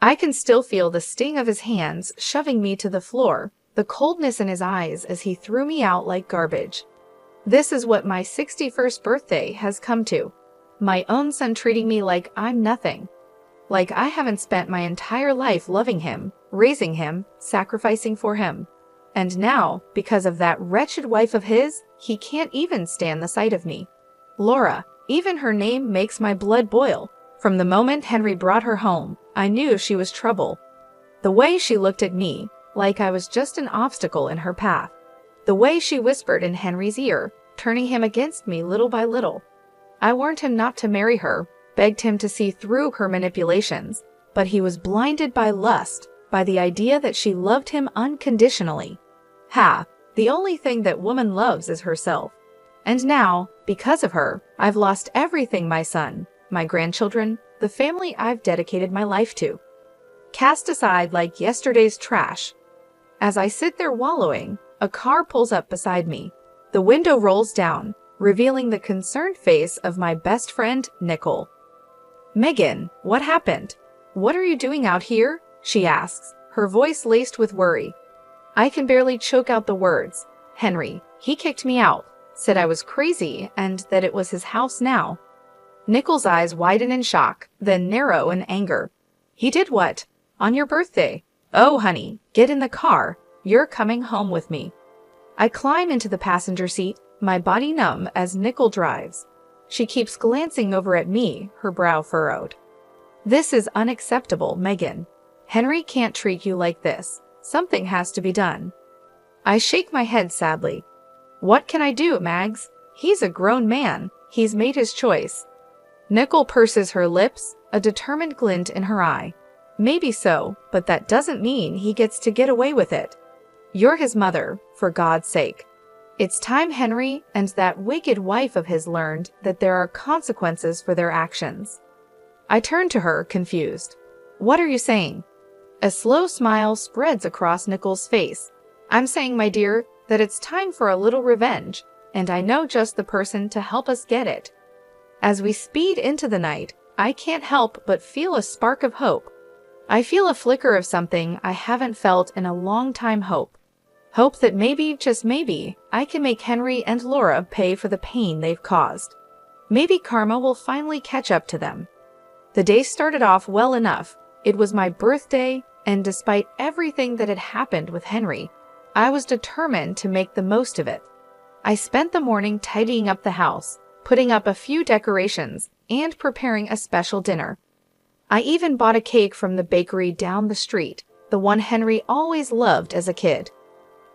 I can still feel the sting of his hands shoving me to the floor, the coldness in his eyes as he threw me out like garbage. This is what my 61st birthday has come to. My own son treating me like I'm nothing. Like I haven't spent my entire life loving him, raising him, sacrificing for him. And now, because of that wretched wife of his, he can't even stand the sight of me. Laura, even her name makes my blood boil. From the moment Henry brought her home, I knew she was trouble. The way she looked at me, like I was just an obstacle in her path. The way she whispered in Henry's ear, turning him against me little by little. I warned him not to marry her, begged him to see through her manipulations, but he was blinded by lust, by the idea that she loved him unconditionally. The only thing that woman loves is herself. And now, because of her, I've lost everything: my son, my grandchildren, the family I've dedicated my life to. Cast aside like yesterday's trash. As I sit there wallowing, a car pulls up beside me. The window rolls down, revealing the concerned face of my best friend, Nicole. "Megan, what happened? What are you doing out here?" she asks, her voice laced with worry. I can barely choke out the words. "Henry, he kicked me out, said I was crazy and that it was his house now." Nicole's eyes widen in shock, then narrow in anger. "He did what? On your birthday? Oh, honey, get in the car. You're coming home with me." I climb into the passenger seat, my body numb as Nicole drives. She keeps glancing over at me, her brow furrowed. "This is unacceptable, Megan. Henry can't treat you like this. Something has to be done." I shake my head sadly. "What can I do, Mags? He's a grown man. He's made his choice." Nicole purses her lips, a determined glint in her eye. "Maybe so, but that doesn't mean he gets to get away with it. You're his mother, for God's sake. It's time Henry and that wicked wife of his learned that there are consequences for their actions." I turn to her, confused. "What are you saying?" A slow smile spreads across Nicole's face. "I'm saying, my dear, that it's time for a little revenge, and I know just the person to help us get it." As we speed into the night, I can't help but feel a spark of hope. I feel a flicker of something I haven't felt in a long time: hope. Hope that maybe, just maybe, I can make Henry and Laura pay for the pain they've caused. Maybe karma will finally catch up to them. The day started off well enough. It was my birthday, and despite everything that had happened with Henry, I was determined to make the most of it. I spent the morning tidying up the house, putting up a few decorations, and preparing a special dinner. I even bought a cake from the bakery down the street, the one Henry always loved as a kid.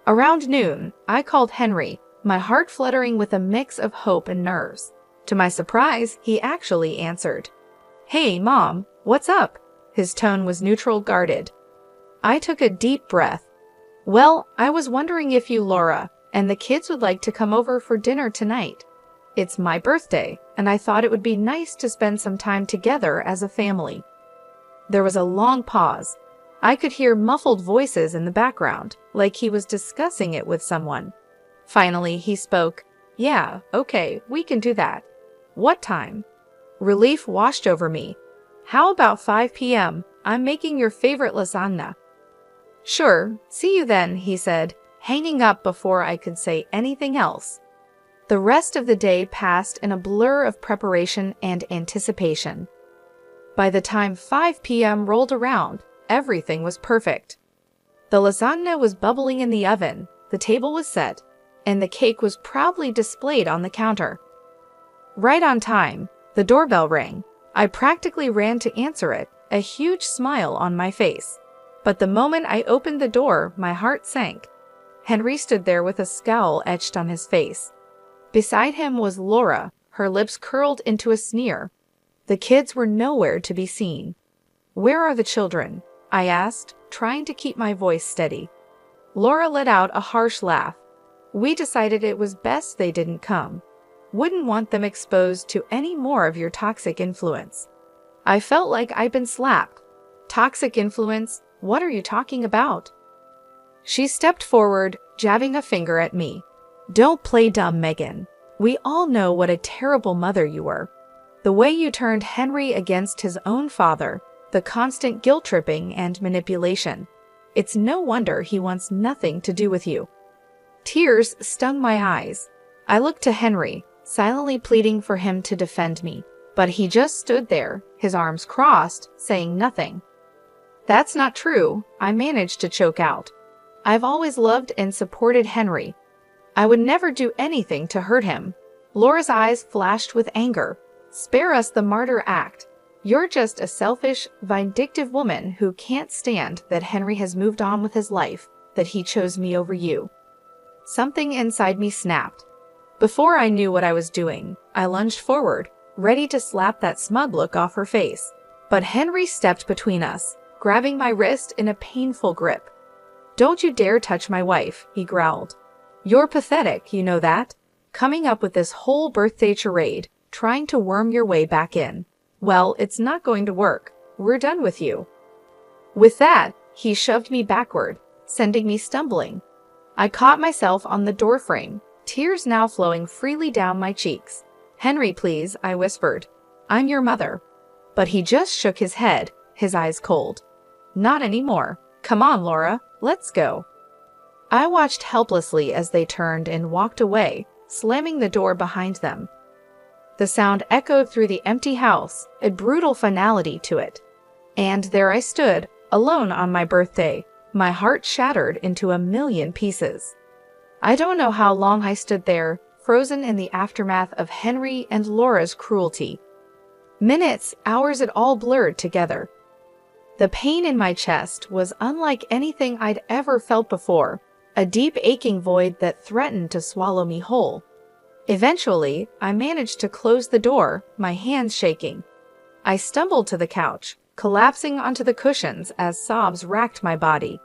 Around noon, I called Henry, my heart fluttering with a mix of hope and nerves. To my surprise, he actually answered. "Hey, Mom, what's up?" His tone was neutral, guarded. I took a deep breath. "Well, I was wondering if you, Laura, and the kids would like to come over for dinner tonight. It's my birthday, and I thought it would be nice to spend some time together as a family." There was a long pause. I could hear muffled voices in the background, like he was discussing it with someone. Finally, he spoke. "Yeah, okay, we can do that. What time?" Relief washed over me. "How about 5 p.m.? I'm making your favorite lasagna." "Sure, see you then," he said, hanging up before I could say anything else. The rest of the day passed in a blur of preparation and anticipation. By the time 5 p.m. rolled around, everything was perfect. The lasagna was bubbling in the oven, the table was set, and the cake was proudly displayed on the counter. Right on time, the doorbell rang. I practically ran to answer it, a huge smile on my face. But the moment I opened the door, my heart sank. Henry stood there with a scowl etched on his face. Beside him was Laura, her lips curled into a sneer. The kids were nowhere to be seen. "Where are the children?" I asked, trying to keep my voice steady. Laura let out a harsh laugh. "We decided it was best they didn't come. Wouldn't want them exposed to any more of your toxic influence." I felt like I'd been slapped. "Toxic influence? What are you talking about?" She stepped forward, jabbing a finger at me. "Don't play dumb, Megan. We all know what a terrible mother you were. The way you turned Henry against his own father, the constant guilt-tripping and manipulation. It's no wonder he wants nothing to do with you. Tears stung my eyes. I looked to Henry, silently pleading for him to defend me, but he just stood there, his arms crossed, saying nothing. That's not true, I managed to choke out. I've always loved and supported Henry. I would never do anything to hurt him. Laura's eyes flashed with anger. Spare us the martyr act. You're just a selfish, vindictive woman who can't stand that Henry has moved on with his life, that he chose me over you. Something inside me snapped. Before I knew what I was doing, I lunged forward, ready to slap that smug look off her face. But Henry stepped between us, grabbing my wrist in a painful grip. Don't you dare touch my wife, he growled. You're pathetic, you know that? Coming up with this whole birthday charade, trying to worm your way back in. Well, it's not going to work. We're done with you. With that, he shoved me backward, sending me stumbling. I caught myself on the doorframe, tears now flowing freely down my cheeks. Henry, please, I whispered. I'm your mother. But he just shook his head, his eyes cold. Not anymore. Come on, Laura, let's go. I watched helplessly as they turned and walked away, slamming the door behind them. The sound echoed through the empty house, a brutal finality to it. And there I stood, alone on my birthday, my heart shattered into a million pieces. I don't know how long I stood there, frozen in the aftermath of Henry and Laura's cruelty. Minutes, hours, it all blurred together. The pain in my chest was unlike anything I'd ever felt before, a deep aching void that threatened to swallow me whole. Eventually, I managed to close the door, my hands shaking. I stumbled to the couch, collapsing onto the cushions as sobs racked my body.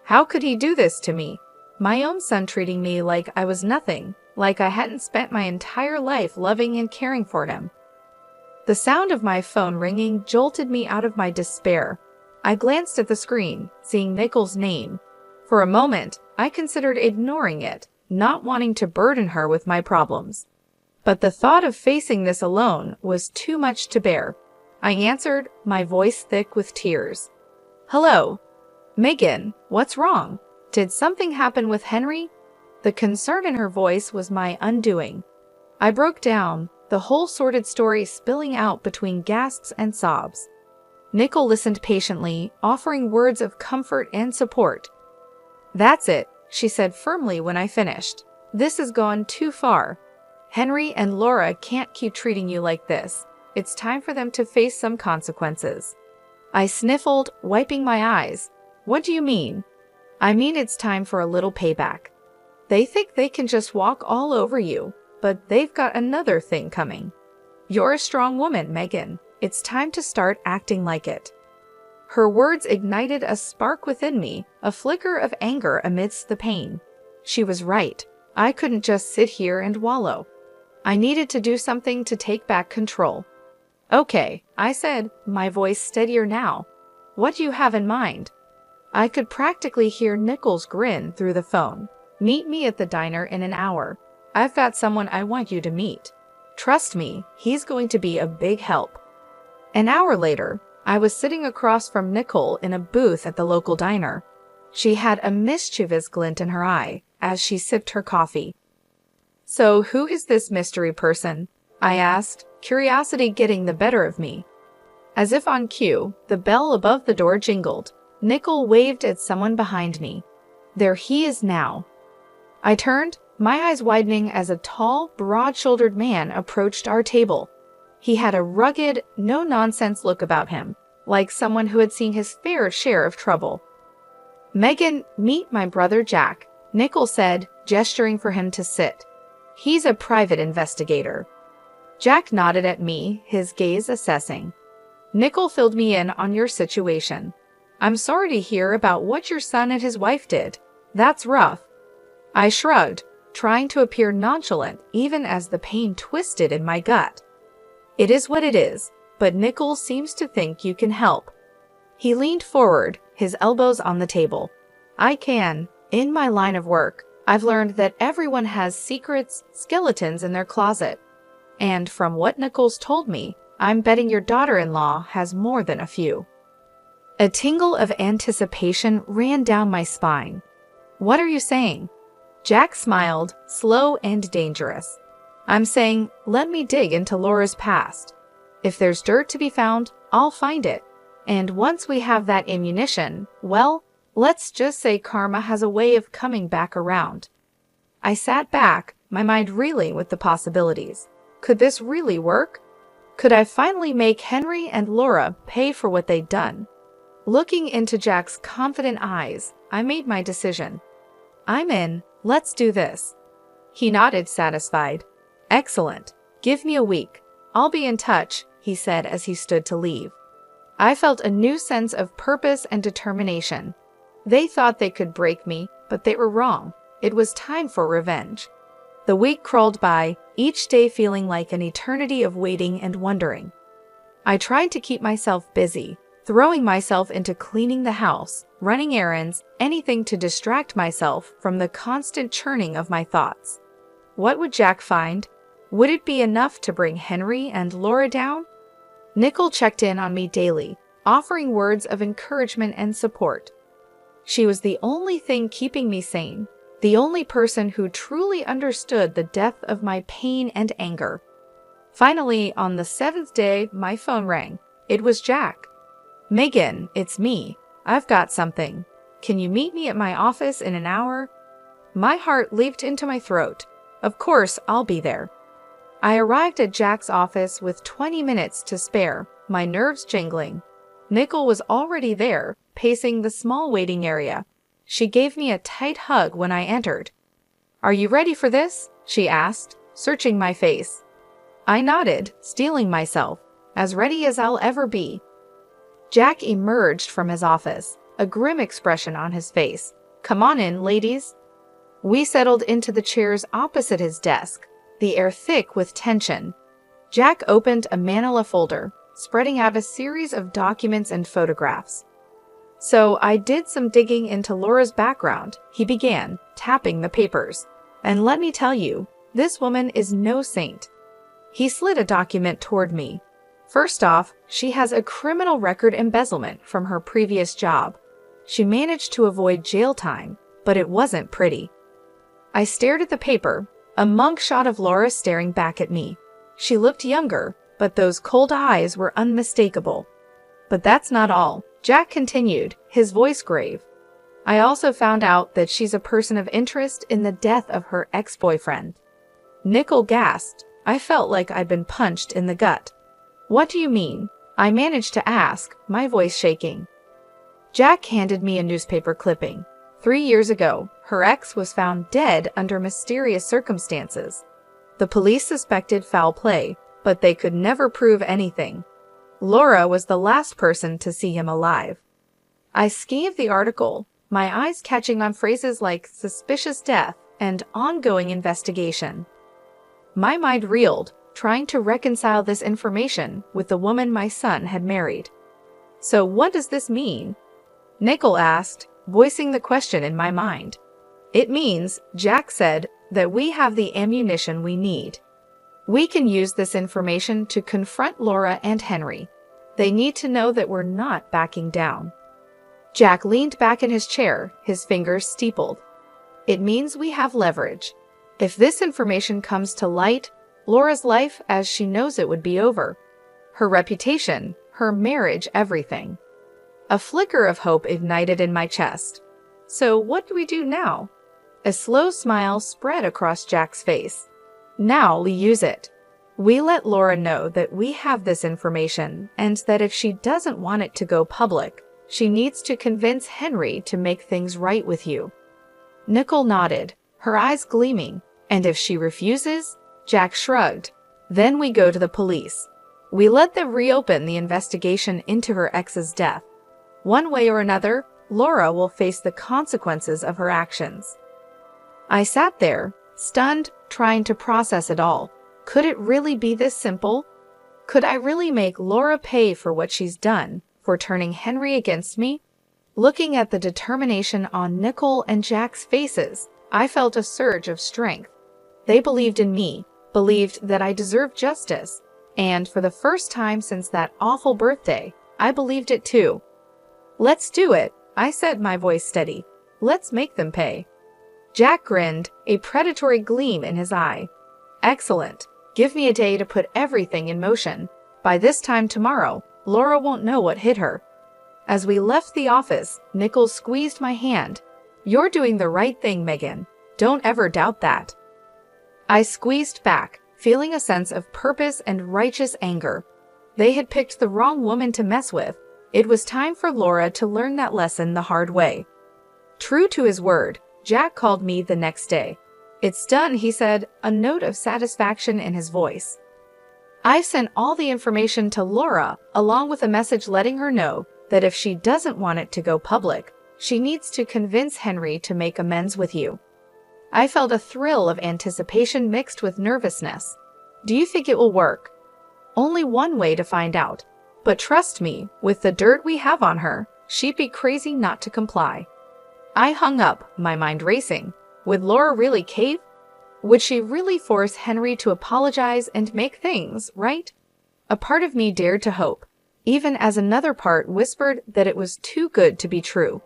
How could he do this to me? My own son treating me like I was nothing, like I hadn't spent my entire life loving and caring for him. The sound of my phone ringing jolted me out of my despair. I glanced at the screen, seeing Nicole's name. For a moment, I considered ignoring it, not wanting to burden her with my problems. But the thought of facing this alone was too much to bear. I answered, my voice thick with tears. Hello. Megan, what's wrong? Did something happen with Henry? The concern in her voice was my undoing. I broke down, the whole sordid story spilling out between gasps and sobs. Nicole listened patiently, offering words of comfort and support. That's it, she said firmly when I finished. This has gone too far. Henry and Laura can't keep treating you like this. It's time for them to face some consequences. I sniffled, wiping my eyes. What do you mean? I mean it's time for a little payback. They think they can just walk all over you, but they've got another thing coming. You're a strong woman, Megan. It's time to start acting like it. Her words ignited a spark within me, a flicker of anger amidst the pain. She was right. I couldn't just sit here and wallow. I needed to do something to take back control. Okay, I said, my voice steadier now. What do you have in mind? I could practically hear Nicole's grin through the phone. Meet me at the diner in an hour. I've got someone I want you to meet. Trust me, he's going to be a big help. An hour later, I was sitting across from Nicole in a booth at the local diner. She had a mischievous glint in her eye as she sipped her coffee. So who is this mystery person? I asked, curiosity getting the better of me. As if on cue, the bell above the door jingled. Nicole waved at someone behind me. There he is now. I turned, my eyes widening as a tall, broad-shouldered man approached our table. He had a rugged, no-nonsense look about him, like someone who had seen his fair share of trouble. Megan, meet my brother Jack, Nicole said, gesturing for him to sit. He's a private investigator. Jack nodded at me, his gaze assessing. Nicole filled me in on your situation. I'm sorry to hear about what your son and his wife did. That's rough. I shrugged, trying to appear nonchalant even as the pain twisted in my gut. It is what it is, but Nicole seems to think you can help. He leaned forward, his elbows on the table. I can. In my line of work, I've learned that everyone has secrets, skeletons in their closet. And from what Nicole's told me, I'm betting your daughter-in-law has more than a few. A tingle of anticipation ran down my spine. "What are you saying?" Jack smiled, slow and dangerous. "I'm saying, let me dig into Laura's past. If there's dirt to be found, I'll find it. And once we have that ammunition, well, let's just say karma has a way of coming back around." I sat back, my mind reeling with the possibilities. Could this really work? Could I finally make Henry and Laura pay for what they'd done? Looking into Jack's confident eyes, I made my decision. "I'm in. Let's do this." He nodded, satisfied. "Excellent. Give me a week. I'll be in touch," he said as he stood to leave. I felt a new sense of purpose and determination. They thought they could break me, but they were wrong. It was time for revenge. The week crawled by, each day feeling like an eternity of waiting and wondering. I tried to keep myself busy, throwing myself into cleaning the house, running errands, anything to distract myself from the constant churning of my thoughts. What would Jack find? Would it be enough to bring Henry and Laura down? Nicole checked in on me daily, offering words of encouragement and support. She was the only thing keeping me sane, the only person who truly understood the depth of my pain and anger. Finally, on the 7th day, my phone rang. It was Jack. "Megan, it's me. I've got something. Can you meet me at my office in an hour?" My heart leaped into my throat. Of course, I'll be there. I arrived at Jack's office with 20 minutes to spare, my nerves jingling. Nicole was already there, pacing the small waiting area. She gave me a tight hug when I entered. "Are you ready for this?" she asked, searching my face. I nodded, steeling myself, as ready as I'll ever be. Jack emerged from his office, a grim expression on his face. "Come on in, ladies." We settled into the chairs opposite his desk, the air thick with tension. Jack opened a manila folder, spreading out a series of documents and photographs. "So I did some digging into Laura's background," he began, tapping the papers. "And let me tell you, this woman is no saint." He slid a document toward me. "First off, she has a criminal record embezzlement from her previous job. She managed to avoid jail time, but it wasn't pretty." I stared at the paper, a monk shot of Laura staring back at me. She looked younger, but those cold eyes were unmistakable. "But that's not all," Jack continued, his voice grave. "I also found out that she's a person of interest in the death of her ex-boyfriend." Nicole gasped. I felt like I'd been punched in the gut. "What do you mean?" I managed to ask, my voice shaking. Jack handed me a newspaper clipping. 3 years ago, her ex was found dead under mysterious circumstances. The police suspected foul play, but they could never prove anything. Laura was the last person to see him alive. I scanned the article, my eyes catching on phrases like suspicious death and ongoing investigation. My mind reeled, trying to reconcile this information with the woman my son had married. "So what does this mean?" Nicole asked, voicing the question in my mind. "It means," Jack said, "that we have the ammunition we need. We can use this information to confront Laura and Henry. They need to know that we're not backing down." Jack leaned back in his chair, his fingers steepled. "It means we have leverage. If this information comes to light, Laura's life as she knows it would be over. Her reputation, her marriage, everything." A flicker of hope ignited in my chest. "So what do we do now?" A slow smile spread across Jack's face. "Now we use it. We let Laura know that we have this information and that if she doesn't want it to go public, she needs to convince Henry to make things right with you." Nicole nodded, her eyes gleaming. "And if she refuses?" Jack shrugged. "Then we go to the police. We let them reopen the investigation into her ex's death. One way or another, Laura will face the consequences of her actions." I sat there, stunned, trying to process it all. Could it really be this simple? Could I really make Laura pay for what she's done, for turning Henry against me? Looking at the determination on Nicole and Jack's faces, I felt a surge of strength. They believed in me, believed that I deserved justice, and for the first time since that awful birthday, I believed it too. Let's do it, I said, my voice steady. Let's make them pay. Jack grinned, a predatory gleam in his eye. Excellent. Give me a day to put everything in motion. By this time tomorrow, Laura won't know what hit her. As we left the office, Nichols squeezed my hand. You're doing the right thing, Megan. Don't ever doubt that. I squeezed back, feeling a sense of purpose and righteous anger. They had picked the wrong woman to mess with. It was time for Laura to learn that lesson the hard way. True to his word, Jack called me the next day. It's done, he said, a note of satisfaction in his voice. I've sent all the information to Laura, along with a message letting her know that if she doesn't want it to go public, she needs to convince Henry to make amends with you. I felt a thrill of anticipation mixed with nervousness. Do you think it will work? Only one way to find out. But trust me, with the dirt we have on her, she'd be crazy not to comply. I hung up, my mind racing. Would Laura really cave? Would she really force Henry to apologize and make things right? A part of me dared to hope, even as another part whispered that it was too good to be true.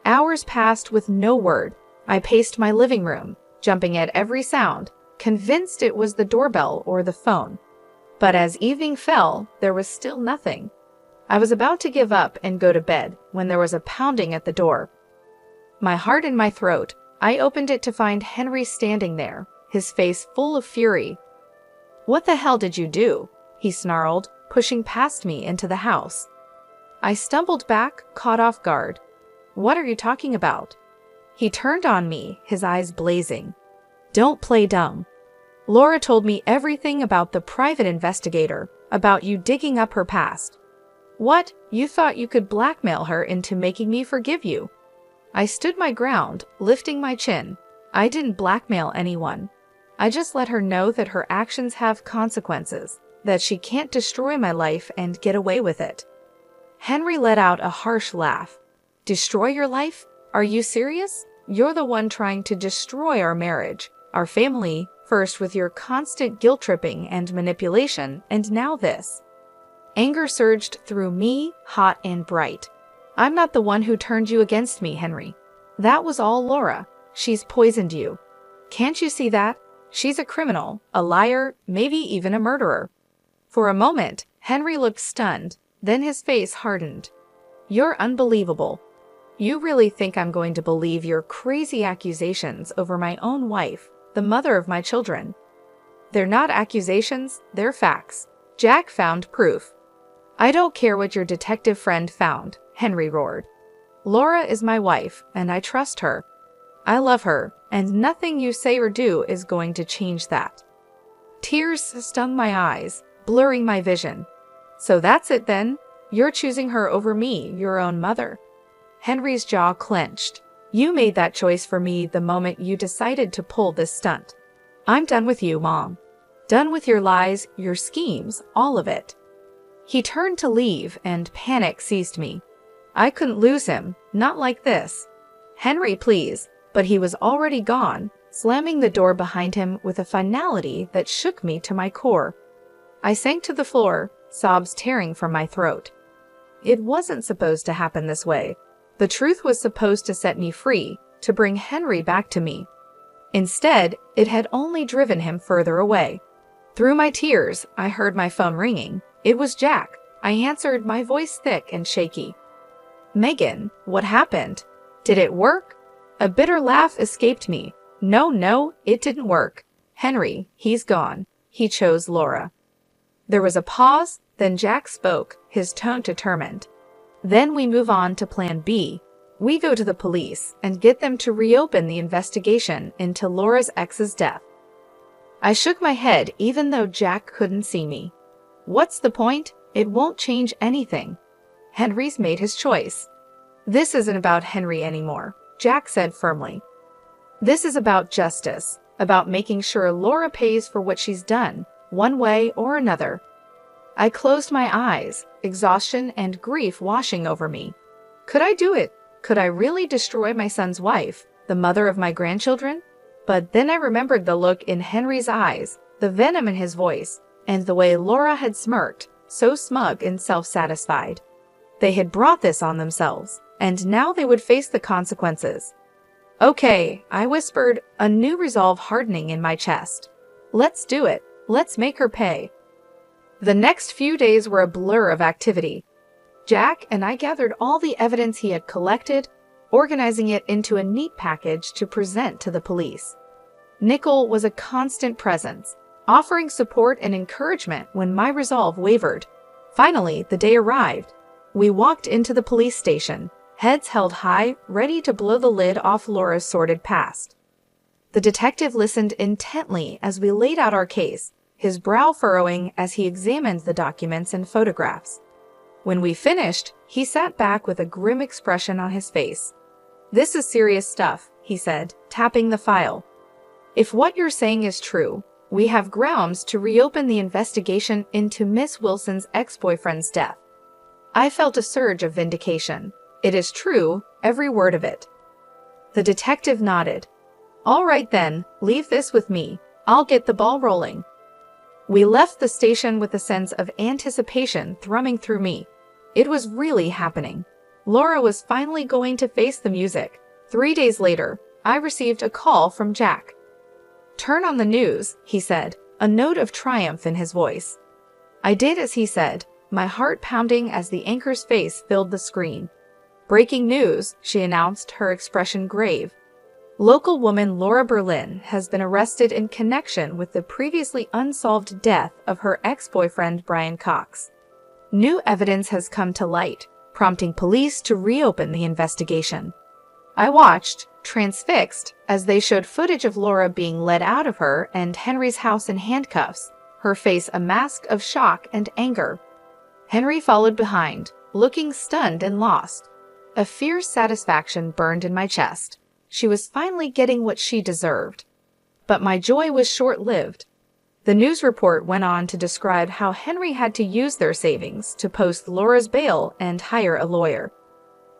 Hours passed with no word. I paced my living room, jumping at every sound, convinced it was the doorbell or the phone. But as evening fell, there was still nothing. I was about to give up and go to bed when there was a pounding at the door. My heart in my throat, I opened it to find Henry standing there, his face full of fury. What the hell did you do? He snarled, pushing past me into the house. I stumbled back, caught off guard. What are you talking about? He turned on me, his eyes blazing. Don't play dumb. Laura told me everything about the private investigator, about you digging up her past. What? You thought you could blackmail her into making me forgive you? I stood my ground, lifting my chin. I didn't blackmail anyone. I just let her know that her actions have consequences, that she can't destroy my life and get away with it. Henry let out a harsh laugh. Destroy your life? Are you serious? You're the one trying to destroy our marriage, our family, first with your constant guilt-tripping and manipulation, and now this. Anger surged through me, hot and bright. I'm not the one who turned you against me, Henry. That was all Laura. She's poisoned you. Can't you see that? She's a criminal, a liar, maybe even a murderer. For a moment, Henry looked stunned, then his face hardened. You're unbelievable. You really think I'm going to believe your crazy accusations over my own wife, the mother of my children? They're not accusations, they're facts. Jack found proof. I don't care what your detective friend found, Henry roared. Laura is my wife, and I trust her. I love her, and nothing you say or do is going to change that. Tears stung my eyes, blurring my vision. So that's it then? You're choosing her over me, your own mother. Henry's jaw clenched. You made that choice for me the moment you decided to pull this stunt. I'm done with you, Mom. Done with your lies, your schemes, all of it. He turned to leave, and panic seized me. I couldn't lose him, not like this. Henry, please. But he was already gone, slamming the door behind him with a finality that shook me to my core. I sank to the floor, sobs tearing from my throat. It wasn't supposed to happen this way. The truth was supposed to set me free, to bring Henry back to me. Instead, it had only driven him further away. Through my tears, I heard my phone ringing. It was Jack. I answered, my voice thick and shaky. Megan, what happened? Did it work? A bitter laugh escaped me. No, it didn't work. Henry, he's gone. He chose Laura. There was a pause, then Jack spoke, his tone determined. Then we move on to plan B. We go to the police and get them to reopen the investigation into Laura's ex's death. I shook my head even though Jack couldn't see me. What's the point? It won't change anything. Henry's made his choice. This isn't about Henry anymore, Jack said firmly. This is about justice, about making sure Laura pays for what she's done, one way or another. I closed my eyes, exhaustion and grief washing over me. Could I do it? Could I really destroy my son's wife, the mother of my grandchildren? But then I remembered the look in Henry's eyes, the venom in his voice, and the way Laura had smirked, so smug and self-satisfied. They had brought this on themselves, and now they would face the consequences. "Okay," I whispered, a new resolve hardening in my chest. "Let's do it. Let's make her pay." The next few days were a blur of activity. Jack and I gathered all the evidence he had collected, organizing it into a neat package to present to the police. Nickel was a constant presence, offering support and encouragement when my resolve wavered. Finally, the day arrived. We walked into the police station, heads held high, ready to blow the lid off Laura's sordid past. The detective listened intently as we laid out our case, his brow furrowing as he examined the documents and photographs. When we finished, he sat back with a grim expression on his face. "This is serious stuff," he said, tapping the file. "If what you're saying is true, we have grounds to reopen the investigation into Miss Wilson's ex-boyfriend's death." I felt a surge of vindication. "It is true, every word of it." The detective nodded. "All right then, leave this with me. I'll get the ball rolling." We left the station with a sense of anticipation thrumming through me. It was really happening. Laura was finally going to face the music. 3 days later, I received a call from Jack. "Turn on the news," he said, a note of triumph in his voice. I did as he said, my heart pounding as the anchor's face filled the screen. "Breaking news," she announced, her expression grave. "Local woman Laura Berlin has been arrested in connection with the previously unsolved death of her ex-boyfriend Brian Cox. New evidence has come to light, prompting police to reopen the investigation." I watched, transfixed, as they showed footage of Laura being led out of her and Henry's house in handcuffs, her face a mask of shock and anger. Henry followed behind, looking stunned and lost. A fierce satisfaction burned in my chest. She was finally getting what she deserved. But my joy was short-lived. The news report went on to describe how Henry had to use their savings to post Laura's bail and hire a lawyer.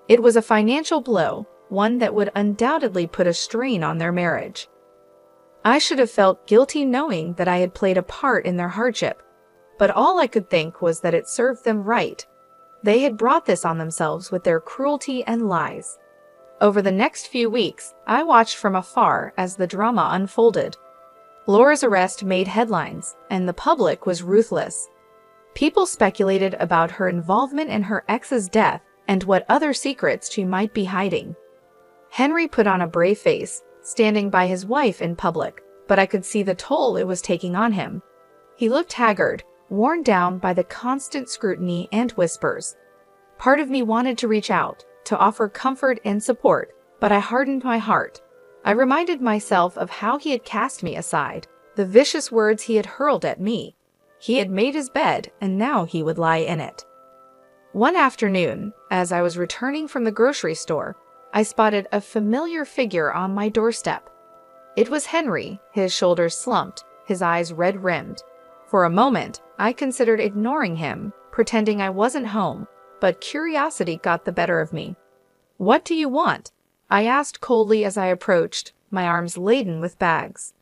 It was a financial blow, one that would undoubtedly put a strain on their marriage. I should have felt guilty knowing that I had played a part in their hardship, but all I could think was that it served them right. They had brought this on themselves with their cruelty and lies. Over the next few weeks, I watched from afar as the drama unfolded. Laura's arrest made headlines, and the public was ruthless. People speculated about her involvement in her ex's death and what other secrets she might be hiding. Henry put on a brave face, standing by his wife in public, but I could see the toll it was taking on him. He looked haggard, worn down by the constant scrutiny and whispers. Part of me wanted to reach out, to offer comfort and support, but I hardened my heart. I reminded myself of how he had cast me aside, the vicious words he had hurled at me. He had made his bed, and now he would lie in it. One afternoon, as I was returning from the grocery store, I spotted a familiar figure on my doorstep. It was Henry, his shoulders slumped, his eyes red-rimmed. For a moment, I considered ignoring him, pretending I wasn't home, but curiosity got the better of me. "What do you want?" I asked coldly as I approached, my arms laden with bags.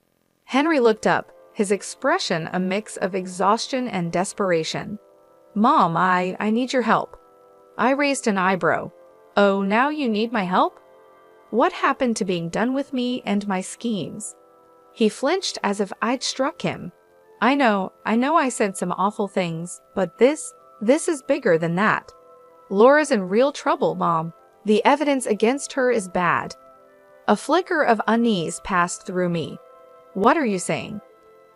Henry looked up, his expression a mix of exhaustion and desperation. "Mom, I need your help." I raised an eyebrow. "Oh, now you need my help? What happened to being done with me and my schemes?" He flinched as if I'd struck him. I know I said some awful things, but this is bigger than that. Laura's in real trouble, Mom. The evidence against her is bad." A flicker of unease passed through me. "What are you saying?"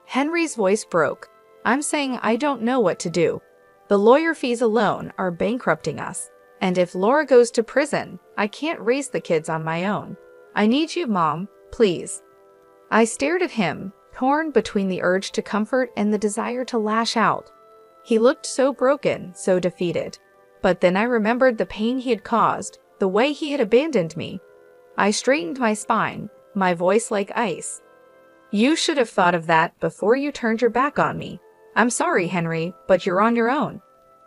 Henry's voice broke. "I'm saying I don't know what to do. The lawyer fees alone are bankrupting us. And if Laura goes to prison, I can't raise the kids on my own. I need you, Mom, please." I stared at him, torn between the urge to comfort and the desire to lash out. He looked so broken, so defeated. But then I remembered the pain he had caused, the way he had abandoned me. I straightened my spine, my voice like ice. "You should have thought of that before you turned your back on me. I'm sorry, Henry, but you're on your own."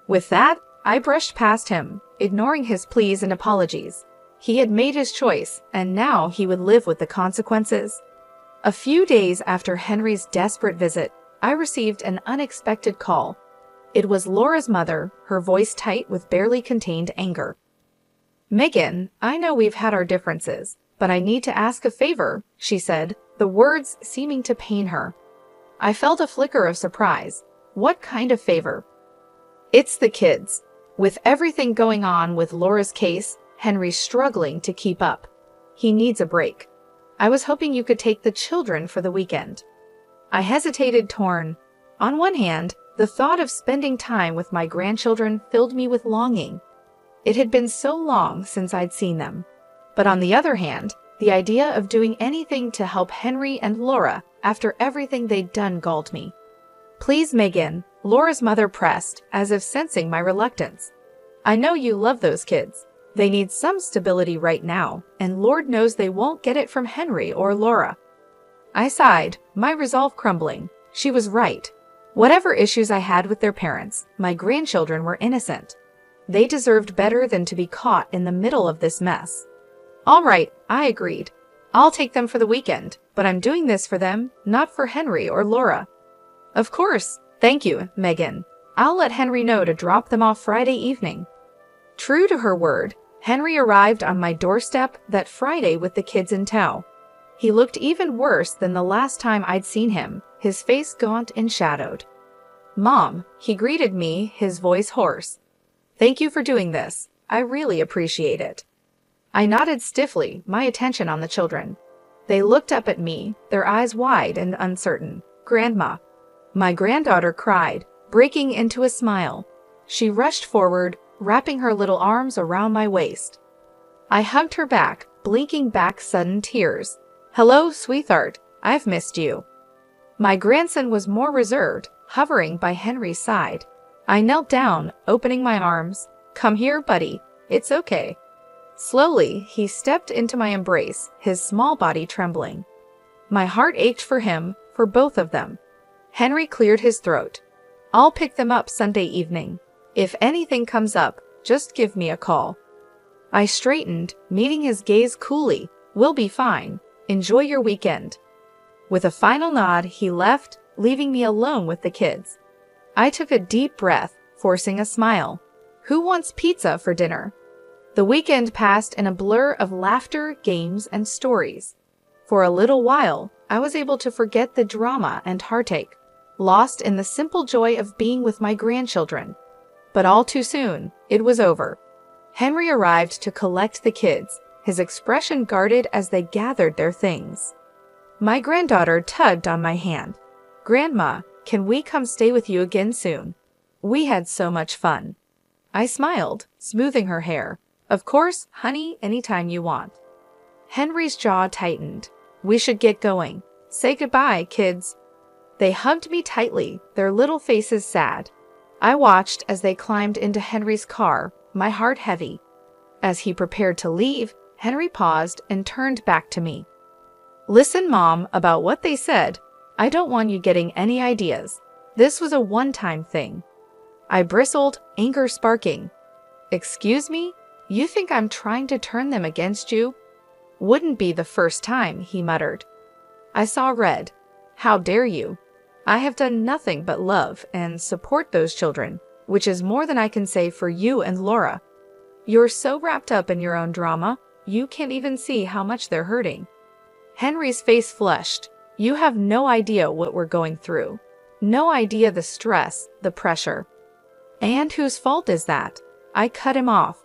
With that, I brushed past him, ignoring his pleas and apologies. He had made his choice, and now he would live with the consequences. A few days after Henry's desperate visit, I received an unexpected call. It was Laura's mother, her voice tight with barely contained anger. "Megan, I know we've had our differences, but I need to ask a favor," she said, the words seeming to pain her. I felt a flicker of surprise. What kind of favor? "It's the kids." With everything going on with Laura's case, Henry's struggling to keep up. He needs a break. I was hoping you could take the children for the weekend. I hesitated, torn. On one hand, the thought of spending time with my grandchildren filled me with longing. It had been so long since I'd seen them. But on the other hand, the idea of doing anything to help Henry and Laura after everything they'd done galled me. "Please, Megan," Laura's mother pressed, as if sensing my reluctance. "I know you love those kids. They need some stability right now, and Lord knows they won't get it from Henry or Laura." I sighed, my resolve crumbling. She was right. Whatever issues I had with their parents, my grandchildren were innocent. They deserved better than to be caught in the middle of this mess. "All right," I agreed. "I'll take them for the weekend, but I'm doing this for them, not for Henry or Laura." "Of course. Thank you, Megan. I'll let Henry know to drop them off Friday evening." True to her word, Henry arrived on my doorstep that Friday with the kids in tow. He looked even worse than the last time I'd seen him, his face gaunt and shadowed. "Mom," he greeted me, his voice hoarse. "Thank you for doing this. I really appreciate it." I nodded stiffly, my attention on the children. They looked up at me, their eyes wide and uncertain. "Grandma." My granddaughter cried, breaking into a smile. She rushed forward, wrapping her little arms around my waist. I hugged her back, blinking back sudden tears. "Hello, sweetheart. I've missed you." My grandson was more reserved, hovering by Henry's side. I knelt down, opening my arms. "Come here, buddy. It's okay." Slowly, he stepped into my embrace, his small body trembling. My heart ached for him, for both of them. Henry cleared his throat. "I'll pick them up Sunday evening. If anything comes up, just give me a call." I straightened, meeting his gaze coolly. "We'll be fine. Enjoy your weekend." With a final nod, he left, leaving me alone with the kids. I took a deep breath, forcing a smile. Who wants pizza for dinner? The weekend passed in a blur of laughter, games, and stories. For a little while, I was able to forget the drama and heartache, lost in the simple joy of being with my grandchildren. But all too soon, it was over. Henry arrived to collect the kids, his expression guarded as they gathered their things. My granddaughter tugged on my hand. "Grandma, can we come stay with you again soon? We had so much fun." I smiled, smoothing her hair. "Of course, honey, anytime you want." Henry's jaw tightened. "We should get going. Say goodbye, kids." They hugged me tightly, their little faces sad. I watched as they climbed into Henry's car, my heart heavy. As he prepared to leave, Henry paused and turned back to me. "Listen, Mom, about what they said. I don't want you getting any ideas. This was a one-time thing." I bristled, anger sparking. "Excuse me? You think I'm trying to turn them against you?" "Wouldn't be the first time," he muttered. I saw red. "How dare you? I have done nothing but love and support those children, which is more than I can say for you and Laura. You're so wrapped up in your own drama, you can't even see how much they're hurting." Henry's face flushed. "You have no idea what we're going through. No idea the stress, the pressure." "And whose fault is that?" I cut him off.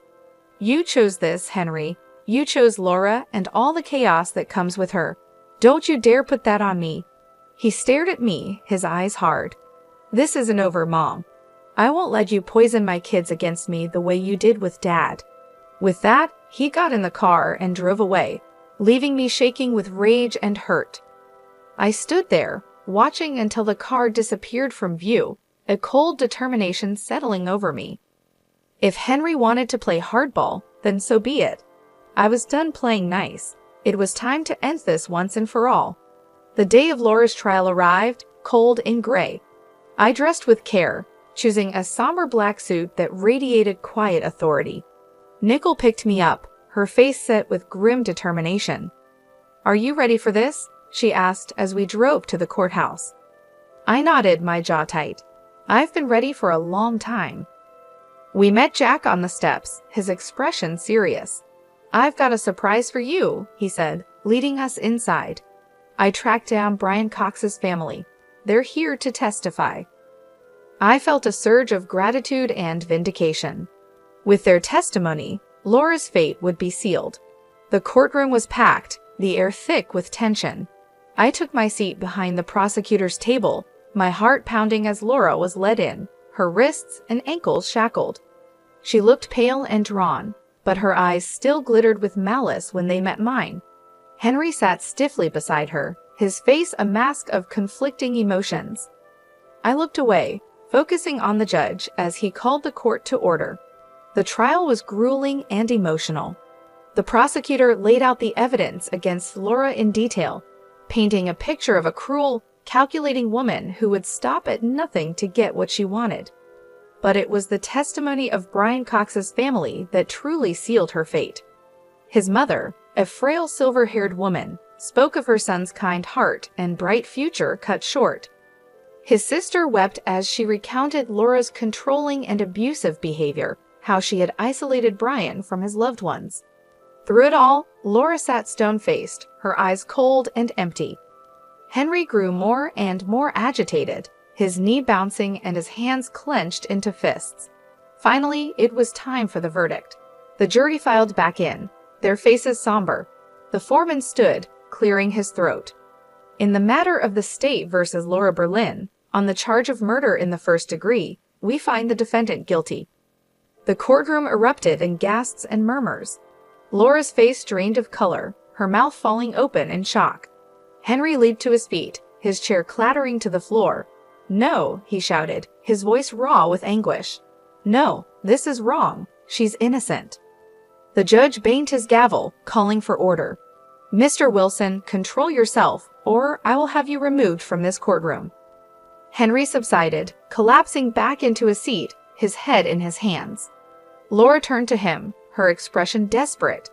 "You chose this, Henry. You chose Laura and all the chaos that comes with her. Don't you dare put that on me." He stared at me, his eyes hard. "This isn't over, Mom. I won't let you poison my kids against me the way you did with Dad." With that, he got in the car and drove away, leaving me shaking with rage and hurt. I stood there, watching until the car disappeared from view, a cold determination settling over me. If Henry wanted to play hardball, then so be it. I was done playing nice. It was time to end this once and for all. The day of Laura's trial arrived, cold and gray. I dressed with care, choosing a somber black suit that radiated quiet authority. Nicole picked me up, her face set with grim determination. "Are you ready for this?" she asked as we drove to the courthouse. I nodded, my jaw tight. I've been ready for a long time. We met Jack on the steps, his expression serious. I've got a surprise for you, he said, leading us inside. I tracked down Brian Cox's family. They're here to testify. I felt a surge of gratitude and vindication. With their testimony, Laura's fate would be sealed. The courtroom was packed, the air thick with tension. I took my seat behind the prosecutor's table, my heart pounding as Laura was led in, her wrists and ankles shackled. She looked pale and drawn, but her eyes still glittered with malice when they met mine. Henry sat stiffly beside her, his face a mask of conflicting emotions. I looked away, focusing on the judge as he called the court to order. The trial was grueling and emotional. The prosecutor laid out the evidence against Laura in detail, painting a picture of a cruel, calculating woman who would stop at nothing to get what she wanted. But it was the testimony of Brian Cox's family that truly sealed her fate. His mother, a frail silver-haired woman, spoke of her son's kind heart and bright future cut short. His sister wept as she recounted Laura's controlling and abusive behavior, how she had isolated Brian from his loved ones. Through it all, Laura sat stone-faced, her eyes cold and empty. Henry grew more and more agitated, his knee bouncing and his hands clenched into fists. Finally, it was time for the verdict. The jury filed back in, their faces somber. The foreman stood, clearing his throat. In the matter of the state versus Laura Berlin, on the charge of murder in the first degree, we find the defendant guilty. The courtroom erupted in gasps and murmurs. Laura's face drained of color, her mouth falling open in shock. Henry leaped to his feet, his chair clattering to the floor. "No," he shouted, his voice raw with anguish. "No, this is wrong. She's innocent." The judge banged his gavel, calling for order. "Mr. Wilson, control yourself, or I will have you removed from this courtroom." Henry subsided, collapsing back into his seat, his head in his hands. Laura turned to him, her expression desperate.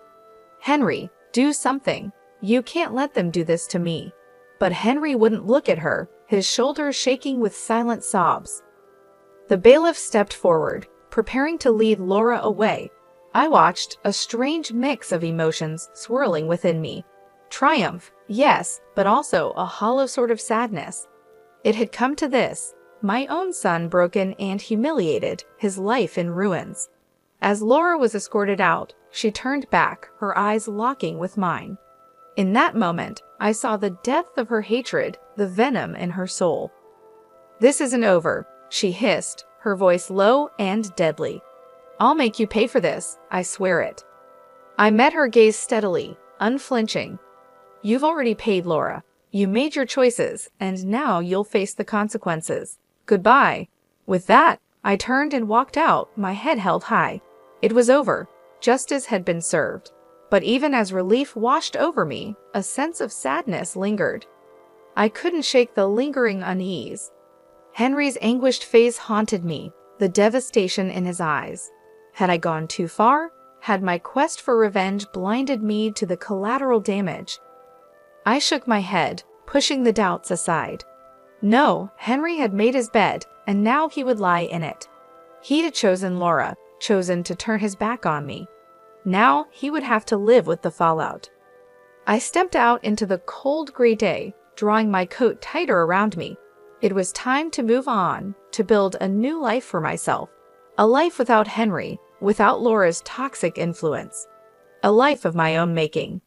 "Henry, do something. You can't let them do this to me." But Henry wouldn't look at her, his shoulders shaking with silent sobs. The bailiff stepped forward, preparing to lead Laura away. I watched, a strange mix of emotions swirling within me. Triumph, yes, but also a hollow sort of sadness. It had come to this, my own son broken and humiliated, his life in ruins. As Laura was escorted out, she turned back, her eyes locking with mine. In that moment, I saw the depth of her hatred, the venom in her soul. "This isn't over," she hissed, her voice low and deadly. "I'll make you pay for this, I swear it." I met her gaze steadily, unflinching. "You've already paid, Laura. You made your choices, and now you'll face the consequences. Goodbye." With that, I turned and walked out, my head held high. It was over. Justice had been served. But even as relief washed over me, a sense of sadness lingered. I couldn't shake the lingering unease. Henry's anguished face haunted me, the devastation in his eyes. Had I gone too far? Had my quest for revenge blinded me to the collateral damage? I shook my head, pushing the doubts aside. No, Henry had made his bed, and now he would lie in it. He had chosen Laura, chosen to turn his back on me. Now he would have to live with the fallout. I stepped out into the cold gray day, drawing my coat tighter around me. It was time to move on, to build a new life for myself. A life without Henry, without Laura's toxic influence. A life of my own making.